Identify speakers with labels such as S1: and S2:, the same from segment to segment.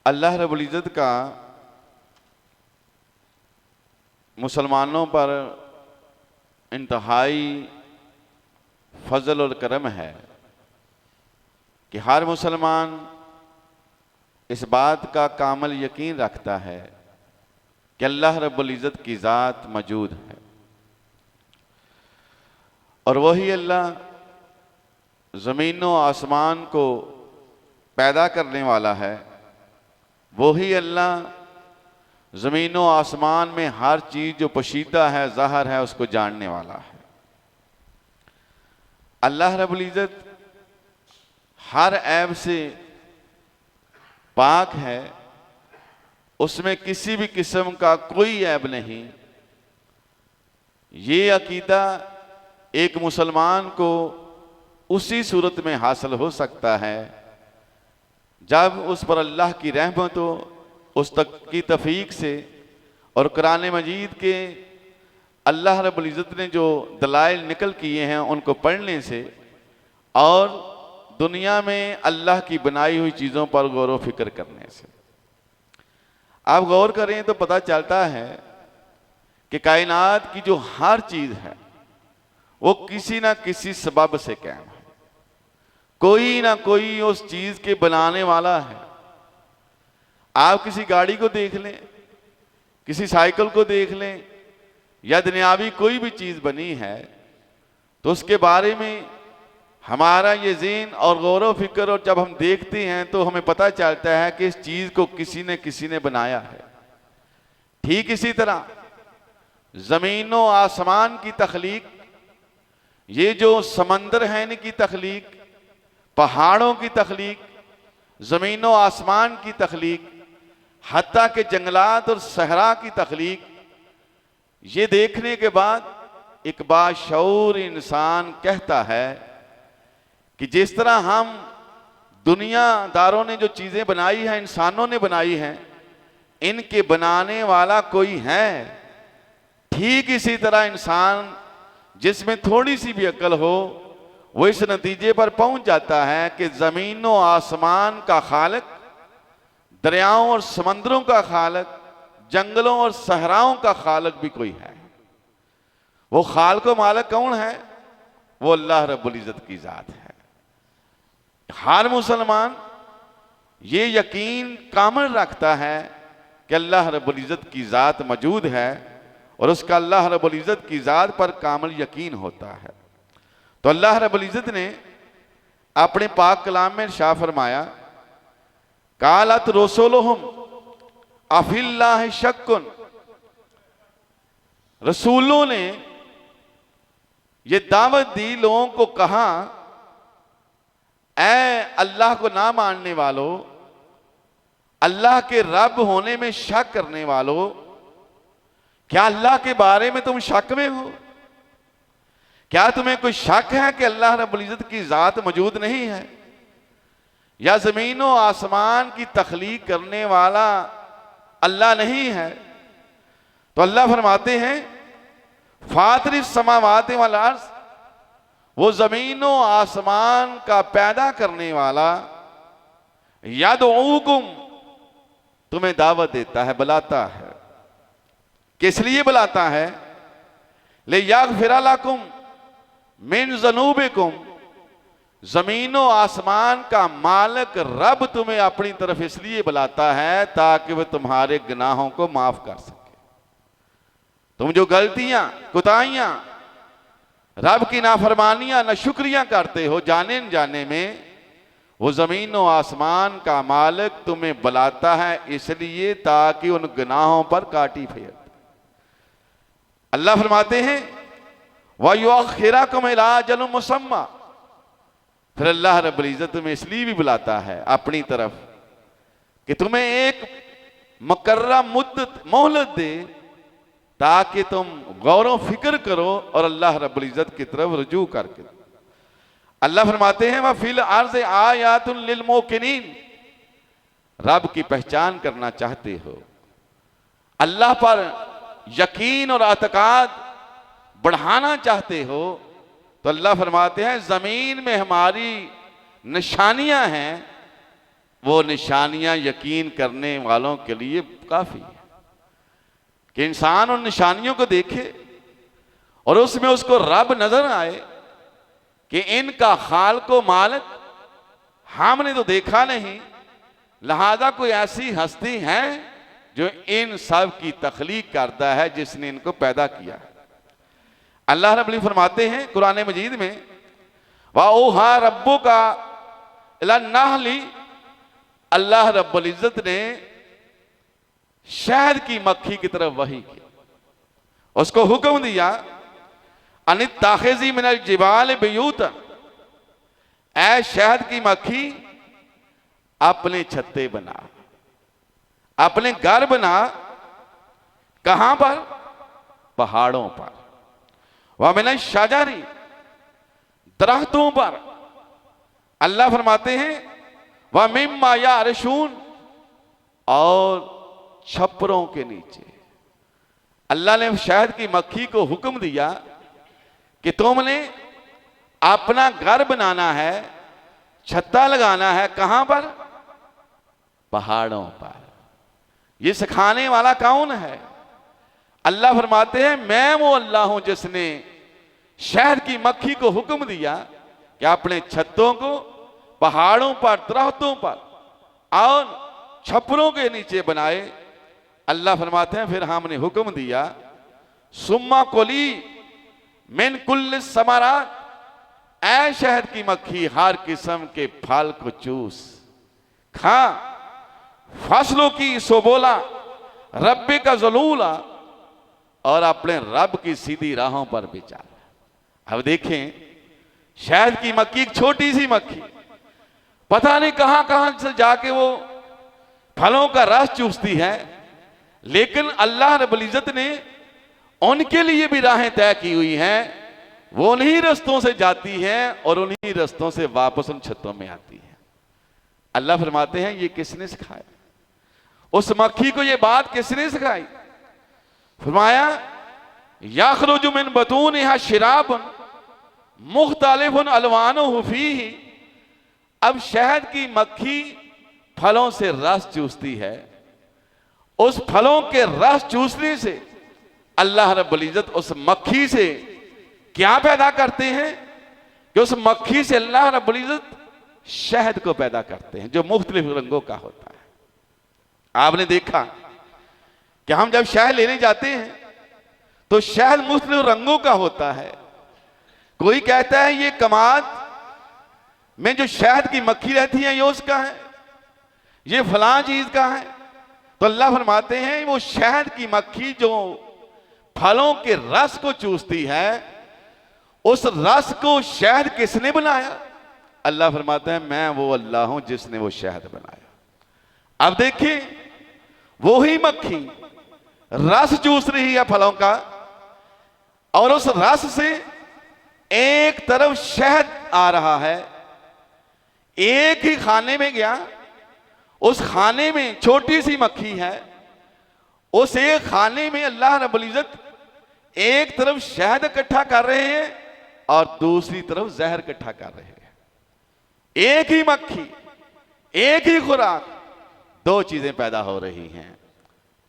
S1: अल्लाह रब्बुल इज़्ज़त का मुसलमानों पर इंतहाई फजल और करम है कि हर मुसलमान इस बात का कामिल यकीन रखता है कि अल्लाह रब्बुल इज़्ज़त की ज़ात मौजूद है और वही अल्लाह ज़मीन व आसमान को पैदा करने वाला है। वही अल्लाह ज़मीन व आसमान में हर चीज़ जो पोशीदा है, ज़ाहिर है, उसको जानने वाला है। अल्लाह रब्बुल इज़्ज़त हर ऐब से पाक है, उसमें किसी भी किस्म का कोई ऐब नहीं। ये अकीदा एक मुसलमान को उसी सूरत में हासिल हो सकता है जब उस पर अल्लाह की रहमत हो, उस तक की तौफीक से और कुरान मजीद के अल्लाह रब्बुल इज़्ज़त ने जो दलाइल निकल किए हैं उनको पढ़ने से और दुनिया में अल्लाह की बनाई हुई चीज़ों पर गौर व फिक्र करने से। आप गौर करें तो पता चलता है कि कायनात की जो हर चीज़ है वो किसी ना किसी सबब से कायम है। कोई ना कोई उस चीज़ के बनाने वाला है। आप किसी गाड़ी को देख लें, किसी साइकिल को देख लें या दुनियावी कोई भी चीज़ बनी है तो उसके बारे में हमारा ये ज़हन और गौर व फिक्र, और जब हम देखते हैं तो हमें पता चलता है कि इस चीज़ को किसी ने बनाया है। ठीक इसी तरह ज़मीन व आसमान की तख्लीक, ये जो समंदर है इनकी तख्लीक, पहाड़ों की तख्लीक, ज़मीन व आसमान की तख्लीक, हत्ता के जंगलात और सहरा की तख्लीक, ये देखने के बाद एक बाशऊर इंसान कहता है कि जिस तरह हम दुनियादारों ने जो चीज़ें बनाई हैं, इंसानों ने बनाई हैं, इनके बनाने वाला कोई है। ठीक इसी तरह इंसान जिसमें थोड़ी सी भी अक्ल हो वो इस नतीजे पर पहुंच जाता है कि ज़मीन व आसमान का खालिक, दरियाओं और समंदरों का खालिक, जंगलों और सहराओं का खालिक भी कोई है। वो खालिक व मालिक कौन है? वो अल्लाह रब्बुल इज़्ज़त की ज़ात है। हर मुसलमान ये यकीन कामिल रखता है कि अल्लाह रब्बुल इज़्ज़त की ज़ात मौजूद है और उसका अल्लाह रब्बुल इज़्ज़त की ज़ात पर कामिल यकीन होता है। तो अल्लाह रब्बुल इज़्ज़त ने अपने पाक कलाम में इरशाद फरमाया, कालत रसूलुहुम अफिल्लाहि शक्कुन, रसूलों ने ये दावत दी, लोगों को कहा, ऐ अल्लाह को ना मानने वालों, अल्लाह के रब होने में शक करने वालों, क्या अल्लाह के बारे में तुम शक में हो? क्या तुम्हें कोई शक है कि अल्लाह रब्बुल इज़्ज़त की ज़ात मौजूद नहीं है या ज़मीन व आसमान की तख्लीक करने वाला अल्लाह नहीं है? तो अल्लाह फरमाते हैं, फातिरिस समावाति वल अर्ज़, वो ज़मीन व आसमान का पैदा करने वाला, यदऊकुम, तुम्हें दावत देता है, बुलाता है। किस लिए बुलाता है? लियग़फ़िर लकुम मिन ज़ुनूबिकुम, ज़मीन व आसमान का मालिक रब तुम्हें अपनी तरफ इसलिए बुलाता है ताकि वह तुम्हारे गुनाहों को माफ कर सके। तुम जो गलतियां, कुताहियां, रब की नाफरमानियां, नाशुक्रियां करते हो जाने न जाने में, वो ज़मीन व आसमान का मालिक तुम्हें बुलाता है इसलिए ताकि उन गुनाहों पर काटी फेर। अल्लाह फरमाते हैं, वयुअख़्खिरुकुम इला अजलिन मुसम्मा, फिर अल्लाह रब्बुल इज़्ज़त में इसलिए भी बुलाता है अपनी तरफ कि तुम्हें एक मुकर्रर मुद्दत, मोहलत दे ताकि तुम गौर व फिक्र करो और अल्लाह रब्बुल इज़्ज़त की तरफ रुजू करके। अल्लाह फरमाते हैं, व फिल अर्ज़ आयातुन लिल मूक़िनीन, रब की पहचान करना चाहते हो, अल्लाह पर यकीन और एतक़ाद बढ़ाना चाहते हो, तो अल्लाह फरमाते हैं ज़मीन में हमारी निशानियां हैं वो निशानियां यकीन करने वालों के लिए काफी है कि इंसान उन निशानियों को देखे और उसमें उसको रब नजर आए कि इनका खालिक व मालिक हमने तो देखा नहीं, लिहाजा कोई ऐसी हस्ती है जो इन सब की तख्लीक करता है, जिसने इनको पैदा किया। अल्लाह रब्बुल फरमाते हैं कुरान मजीद में, वाओहा रब्बु का इलन्नहली, अल्लाह रब्बुल इज्जत ने शहद की मक्खी की तरफ वही की, उसको हुक्म दिया अनित्ताखिज़ी मिनल जिबाल बियूता, ऐ शहद की मक्खी अपने छत्ते बना, अपने घर बना। कहां पर? पहाड़ों पर। वह मिनल शजरी, दरख्तों पर। अल्लाह फरमाते हैं वह मिम्मा यारशून, और छप्परों के नीचे। अल्लाह ने शहद की मक्खी को हुक्म दिया कि तुमने अपना घर बनाना है, छत्ता लगाना है। कहां पर? पहाड़ों पर। ये सिखाने वाला कौन है? अल्लाह फरमाते हैं मैं वो अल्लाह हूं जिसने शहद की मक्खी को हुक्म दिया कि अपने छत्तों को पहाड़ों पर, दरख्तों पर और छप्परों के नीचे बनाए। अल्लाह फरमाते हैं फिर हमने हुक्म दिया सुम्मा कोली मिन कुल्ल समारात, ऐ शहद की मक्खी हर किस्म के फल को चूस खा। फसलों की सोबोला रब्बे का जलूला, और अपने रब की सीधी राहों पर भी चल। अब देखें शहद की मक्खी, एक छोटी सी मक्खी, पता नहीं कहां कहां से जाके वो फलों का रस चूसती है, लेकिन अल्लाह रब्बुल इज्जत ने उनके लिए भी राहें तय की हुई हैं। वो उन्हीं रस्तों से जाती हैं और उन्हीं रस्तों से वापस उन छतों में आती है। अल्लाह फरमाते हैं ये किसने सिखाया? उस मक्खी को ये बात किसने सिखाई? फरमाया याखरुजु मिन बतूनिहा शिराबुन मुख्तलिफुन अलवानुहु फीही। अब शहद की मक्खी फलों से रस चूसती है, उस फलों के रस चूसने से अल्लाह रब्बुल इज्जत उस मक्खी से क्या पैदा करते हैं कि उस मक्खी से अल्लाह रब्बुल इज्जत शहद को पैदा करते हैं जो मुख्तलिफ रंगों का होता है। आपने देखा कि हम जब शहद लेने जाते हैं तो शहद मुख्तलिफ रंगों का होता है। कोई कहता है ये कमाद में जो शहद की मक्खी रहती है ये उसका है, ये फलां चीज का है। तो अल्लाह फरमाते हैं वो शहद की मक्खी जो फलों के रस को चूसती है, उस रस को शहद किसने बनाया? अल्लाह फरमाते हैं मैं वो अल्लाह हूं जिसने वो शहद बनाया। अब देखिए वो ही मक्खी रस चूस रही है फलों का, और उस रस से एक तरफ शहद आ रहा है। एक ही खाने में गया, उस खाने में छोटी सी मक्खी है, उस एक खाने में अल्लाह रब्बुल इज्जत एक तरफ शहद इकट्ठा कर रहे हैं और दूसरी तरफ जहर इकट्ठा कर रहे हैं। एक ही मक्खी, एक ही खुराक, दो चीजें पैदा हो रही हैं।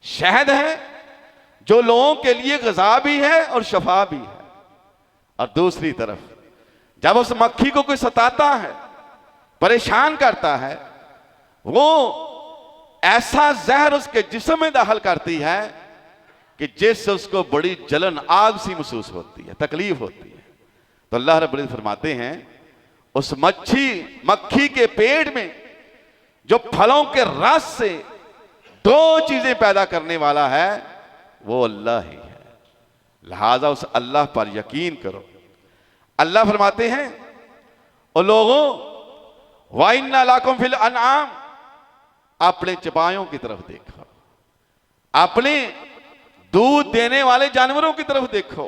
S1: शहद है जो लोगों के लिए ग़िज़ा भी है और शफा भी है, और दूसरी तरफ जब उस मक्खी को कोई सताता है, परेशान करता है, वो ऐसा जहर उसके जिस्म में दाखिल करती है कि जिससे उसको बड़ी जलन, आग सी महसूस होती है, तकलीफ होती है। तो अल्लाह रब्बुल इज्जत फरमाते हैं उस मक्खी के पेट में जो फलों के रस से दो चीजें पैदा करने वाला है वो अल्लाह ही है, लिहाजा उस अल्लाह पर यकीन करो। अल्लाह फरमाते हैं ओ लोगों वाइन्ना लाकुम फिल अनआम, अपने चपायों की तरफ देखो, अपने दूध देने वाले जानवरों की तरफ देखो,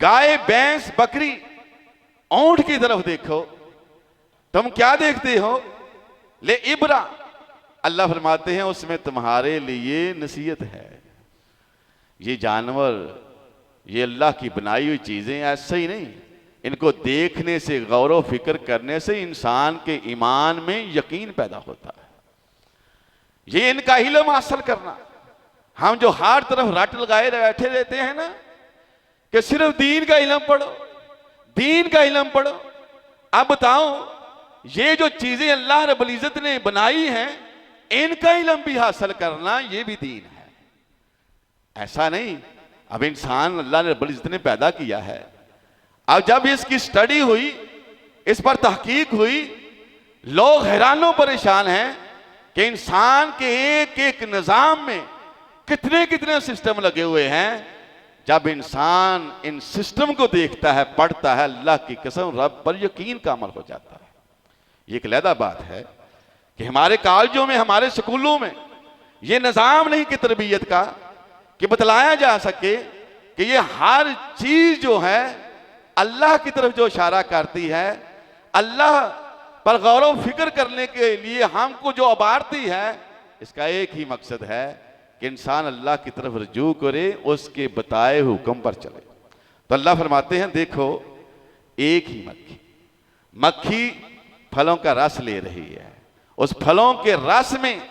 S1: गाय, भैंस, बकरी, ऊंट की तरफ देखो। तुम क्या देखते हो? ले इब्रा, अल्लाह फरमाते हैं उसमें तुम्हारे लिए नसीहत है। ये जानवर, ये अल्लाह की बनाई हुई चीजें ऐसे ही नहीं इनको देखने से, गौर फिक्र करने से इंसान के ईमान में यकीन पैदा होता है। ये इनका इल्म हासिल करना। हम जो हर तरफ रट लगाए बैठे रहते हैं ना कि सिर्फ दीन का इल्म पढ़ो, दीन का इल्म पढ़ो। अब बताओ, ये जो चीजें अल्लाह रब्बुल इज्जत ने बनाई हैं, इनका इल्म भी हासिल करना, ये भी दीन है। ऐसा नहीं, अब इंसान अल्लाह रब्बुल इज्जत ने पैदा किया है, अब जब इसकी स्टडी हुई, इस पर तहकीक हुई, लोग हैरानो परेशान हैं कि इंसान के एक एक निजाम में कितने कितने सिस्टम लगे हुए हैं। जब इंसान इन सिस्टम को देखता है, पढ़ता है, अल्लाह की कसम रब पर यकीन का अमल हो जाता है। ये एक अलग बात है कि हमारे कॉलेजों में, हमारे स्कूलों में ये निज़ाम नहीं कि तरबियत का, कि बतलाया जा सके कि ये हर चीज जो है अल्लाह की तरफ जो इशारा करती है, अल्लाह पर गौर व फिक्र करने के लिए हमको जो उबारती है, इसका एक ही मकसद है कि इंसान अल्लाह की तरफ रुजू करे, उसके बताए हुक्म पर चले। तो अल्लाह फरमाते हैं, देखो एक ही मक्खी फलों का रस ले रही है, उस फलों के रस में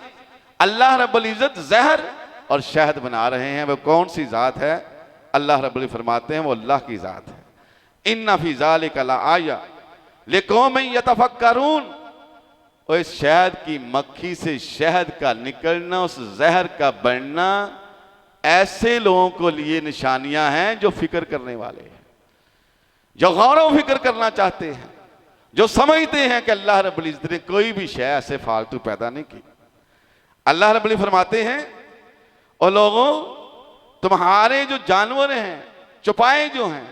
S1: अल्लाह रब्बुल इज्जत जहर और शहद बना रहे हैं। वो कौन सी जात है? अल्लाह रब्बुल फरमाते हैं वो अल्लाह की जात है। इन्ना फी ज़ालिका लआया लिक़ौमिन यतफ़क्करून। और इस शहद की मक्खी से शहद का निकलना, उस जहर का बनना, ऐसे लोगों को लिए निशानियां हैं जो फिक्र करने वाले हैं, जो गौर व फिक्र करना चाहते हैं, जो समझते हैं कि अल्लाह रब्बुल इज्जत ने कोई भी शय ऐसे फालतू पैदा नहीं की। अल्लाह रब्बुल इज्जत फरमाते हैं, और लोगों, तुम्हारे जो जानवर हैं, चौपाए जो हैं,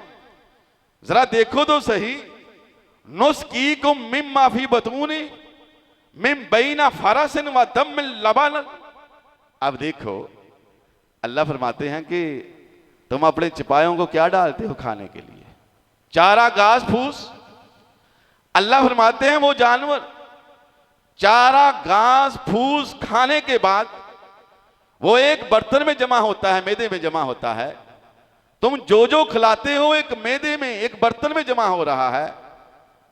S1: जरा देखो तो सही, नुस्कीकुम मिम्मा फी बतूनी मिन बैना फरसिन व दम्मिन लबन। अब देखो, अल्लाह फरमाते हैं कि तुम अपने चिपायों को क्या डालते हो खाने के लिए? चारा, घास फूस। अल्लाह फरमाते हैं वो जानवर चारा घास फूस खाने के बाद वो एक बर्तन में जमा होता है, मैदे में जमा होता है। तुम जो जो खिलाते हो एक मैदे में, एक बर्तन में जमा हो रहा है।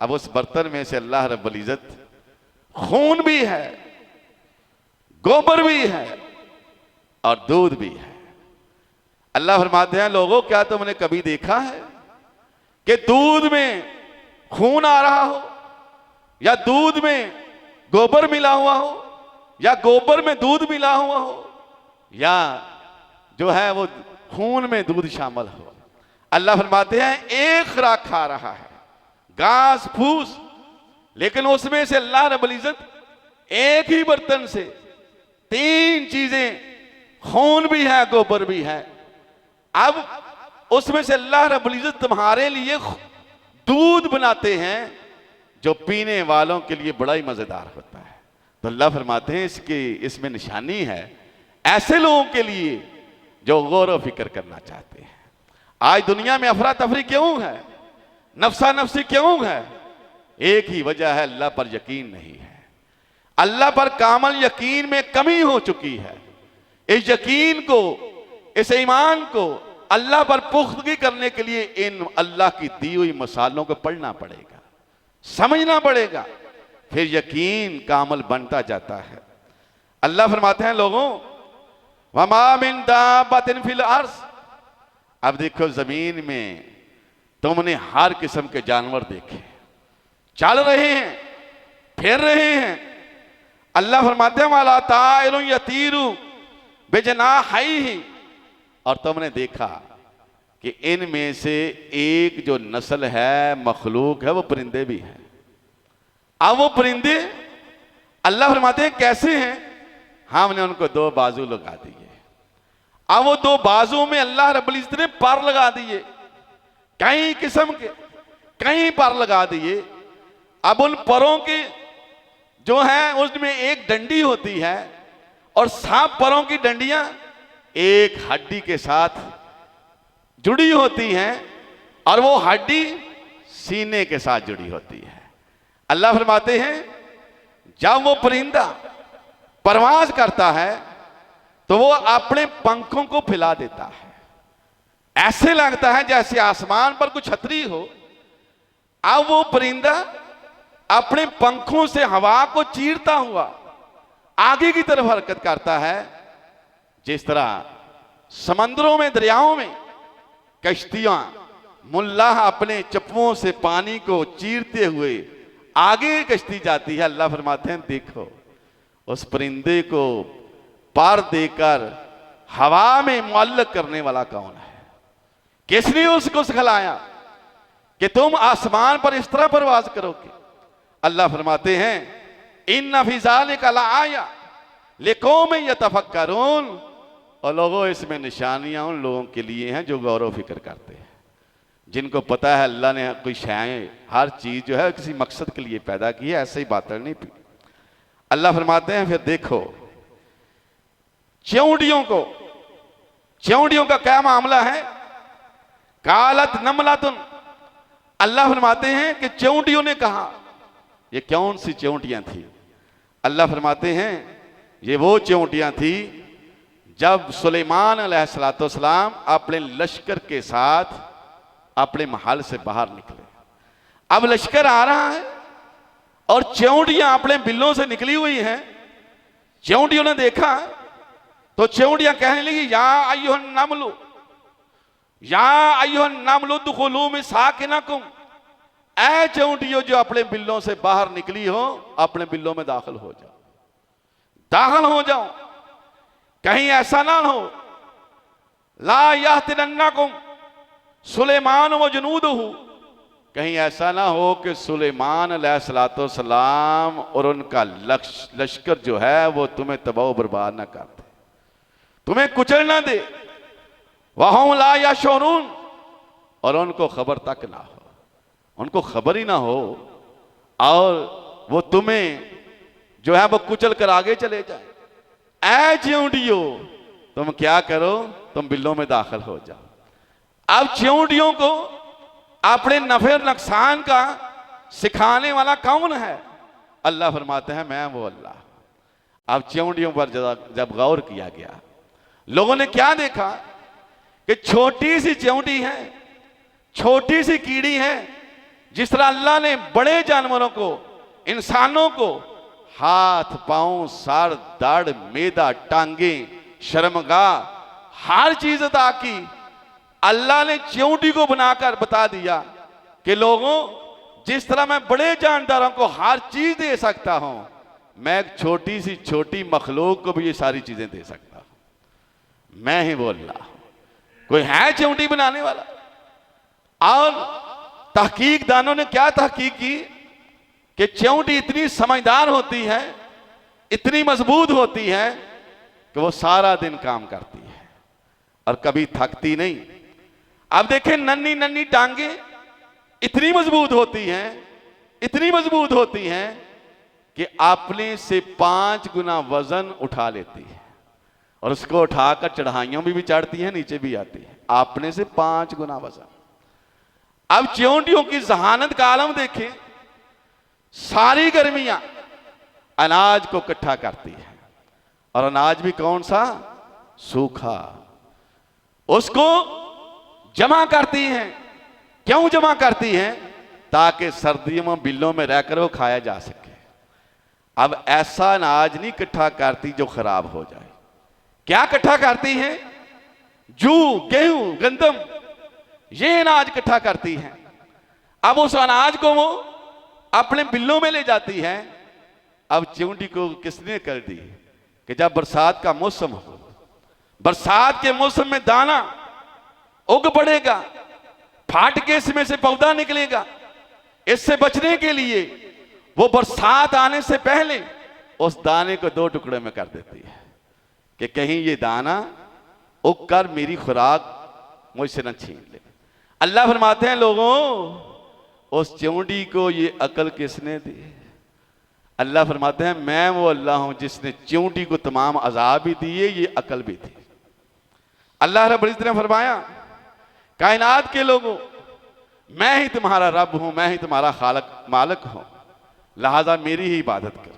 S1: अब उस बर्तन में से अल्लाह रब्बुल इज्जत खून भी है, गोबर भी है और दूध भी है। अल्लाह फरमाते हैं, लोगों क्या तुमने कभी देखा है कि दूध में खून आ रहा हो, या दूध में गोबर मिला हुआ हो, या गोबर में दूध मिला हुआ हो, या जो है वो खून में दूध शामिल हो? अल्लाह फरमाते हैं एक खुराक खा रहा है, घास फूस, लेकिन उसमें से अल्लाह रब्बुल इज्जत एक ही बर्तन से तीन चीजें, खून भी है, गोबर भी है। अब उसमें से अल्लाह रब्बुल इज्जत तुम्हारे लिए दूध बनाते हैं जो पीने वालों के लिए बड़ा ही मजेदार होता है। तो अल्लाह फरमाते हैं इसमें निशानी है ऐसे लोगों के लिए जो गौर व फिक्र करना चाहते हैं। आज दुनिया में अफरा तफरी क्यों है, नफसा नफसी क्यों है? एक ही वजह है, अल्लाह पर यकीन नहीं है। अल्लाह पर कामल यकीन में कमी हो चुकी है। इस यकीन को, इस ईमान को अल्लाह पर पुख्तगी करने के लिए इन अल्लाह की दी हुई मसालों को पढ़ना पड़ेगा, समझना पड़ेगा, फिर यकीन का अमल बनता जाता है। अल्लाह फरमाते हैं, लोगों, वमा मिन दाब्बतिन फिल अर्ज़। अब देखो, जमीन में तुमने हर किस्म के जानवर देखे, चल रहे हैं, फिर रहे हैं। अल्लाह फरमाते हैं, वाला ताइरुन यतीरु बिजनाहिही। और तुमने देखा कि इनमें से एक जो नस्ल है, मखलूक है, वो परिंदे भी हैं। अब वो परिंदे अल्लाह फरमाते हैं कैसे हैं? हमने उनको दो बाजू लगा दिए। अब वो दो बाजू में अल्लाह रब्बुल इज्जत ने पर लगा दिए, कई किस्म के कई पर लगा दिए। अब उन परों के जो है उसमें एक डंडी होती है, और सब परों की डंडियां एक हड्डी के साथ जुड़ी होती हैं, और वो हड्डी सीने के साथ जुड़ी होती है। अल्लाह फरमाते हैं, जब वो परिंदा परवाज करता है तो वो अपने पंखों को फैला देता है, ऐसे लगता है जैसे आसमान पर कुछ छतरी हो, अब वो परिंदा अपने पंखों से हवा को चीरता हुआ आगे की तरफ हरकत करता है। जिस तरह समंदरों में, दरियाओं में कश्तियां मुल्लाह अपने चप्पुओं से पानी को चीरते हुए आगे कश्ती जाती है, अल्लाह फरमाते हैं देखो उस परिंदे को पार देकर हवा में मुअल्लक करने वाला कौन है? किसने उसको सिखलाया कि तुम आसमान पर इस तरह परवाज करोगे? अल्लाह फरमाते हैं इन्ना फी ज़ालिका लआया लिकौमिन यतफक्करून, और लोगों इसमें निशानियां उन लोगों के लिए हैं जो गौर व फिक्र करते हैं, जिनको पता है अल्लाह ने कोई शय, हर चीज जो है किसी मकसद के लिए पैदा की है, ऐसे ही बातें नहीं पी। अल्लाह फरमाते हैं फिर देखो च्योंटियों का क्या मामला है? कालत नमलातुन, अल्लाह फरमाते हैं कि च्योंटियों ने कहा, ये कौन सी च्योंटियां थी? अल्लाह फरमाते हैं ये वो च्योंटियां थी जब सुलेमान अलैहिस्सलाम अपने लश्कर के साथ अपने महल से बाहर निकले। अब लश्कर आ रहा है और च्योंटियां अपने बिल्लों से निकली हुई हैं। च्योंटियों ने देखा तो च्योंटियां कहने लगी या अय्युहन नमलु दुखुलू मिन साकिनकुम, ऐ च्योंटियों जो अपने बिल्लों से बाहर निकली हो, अपने बिल्लों में दाखिल हो जाओ, दाखिल हो जाओ, कहीं ऐसा ना हो ला यहतिनन्नकुम सुलेमान व जुनूदहु, कहीं ऐसा ना हो कि सुलेमान अलैहिस्सलाम और उनका लश्कर जो है वो तुम्हें तबाह बर्बाद ना कर दे, तुम्हें कुचल ना दे। वहुम ला यशऊरून, और उनको खबर तक ना हो, उनको खबर ही ना हो और वो तुम्हें जो है वो कुचल कर आगे चले जाए। ऐ च्योंटियों तुम क्या करो, तुम बिल्लों में दाखिल हो जाओ। अब च्योंटियों को अपने नफे नुकसान का सिखाने वाला कौन है? अल्लाह फरमाते हैं मैं वो अल्लाह। अब च्योंटियों पर जब गौर किया गया, लोगों ने क्या देखा कि छोटी सी च्योंटी है, छोटी सी कीड़ी है। जिस तरह अल्लाह ने बड़े जानवरों को, इंसानों को हाथ, पांव, सर, दाढ़, मेदा, टांगे, शर्मगाह, हर चीज अता की, अल्लाह ने च्योंटी को बनाकर बता दिया कि लोगों जिस तरह मैं बड़े जानदारों को हर चीज दे सकता हूं, मैं एक छोटी सी छोटी मखलूक को भी ये सारी चीजें दे सकता हूं। मैं ही बोल रहा हूं, कोई है च्योंटी बनाने वाला? और तहकीक दानों ने क्या तहकीक की कि च्योंटी इतनी समझदार होती है, इतनी मजबूत होती है कि वो सारा दिन काम करती है और कभी थकती नहीं। अब देखें नन्ही नन्ही टांगे इतनी मजबूत होती हैं, इतनी मजबूत होती हैं कि अपने से 5 गुना वजन उठा लेती है और उसको उठाकर चढ़ाइयों भी चढ़ती है, नीचे भी आती है, अपने से 5 गुना वजन। अब च्योंटियों की जहानत का आलम देखें, सारी गर्मियां अनाज को इकट्ठा करती है और अनाज भी कौन सा? सूखा। उसको जमा करती हैं। क्यों जमा करती हैं? ताकि सर्दियों में बिल्लों में रहकर वो खाया जा सके। अब ऐसा अनाज नहीं इकट्ठा करती जो खराब हो जाए। क्या इकट्ठा करती हैं? जू, गेहूं, गंदम, ये अनाज इकट्ठा करती हैं। अब उस अनाज को वो अपने बिल्लों में ले जाती है। अब च्योंटी को किसने कर दी कि जब बरसात का मौसम हो, बरसात के मौसम में दाना उग पड़ेगा, फाट के इसमें से पौधा निकलेगा। इससे बचने के लिए वो बरसात आने से पहले उस दाने को 2 टुकड़े में कर देती है कि कहीं ये दाना उग कर मेरी खुराक मुझसे न छीन ले। अल्लाह फरमाते हैं लोगों उस च्योंटी को ये अकल किसने दी? अल्लाह फरमाते हैं मैं वो अल्लाह हूं जिसने च्योंटी को तमाम अजाब भी दिए, ये अकल भी दी। अल्लाह रब्बुल इज्जत ने फरमाया कायनात के लोगों मैं ही तुम्हारा रब हूं, मैं ही तुम्हारा खालक मालिक हूं, लिहाजा मेरी ही इबादत करो।